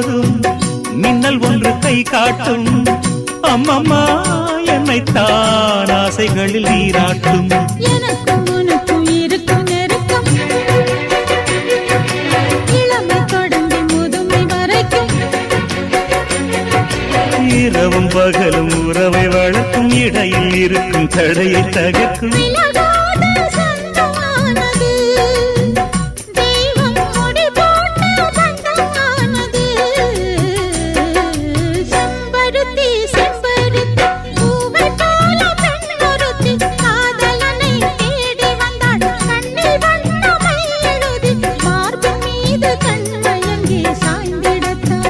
போதும் மின்னல் ஒன்று கை காட்டும். அம்மம்மா என்னைத்தான் ஆசைகளில் நீராட்டும். எனக்கும் உனக்கும் இருக்கும் நெருக்கம் இளமை தொடங்கி முதுமை வரைக்கும். இரவும் பகலும் உறவை வளர்க்கும் இடையில் இருக்கும் தடையை தகர்க்கும்.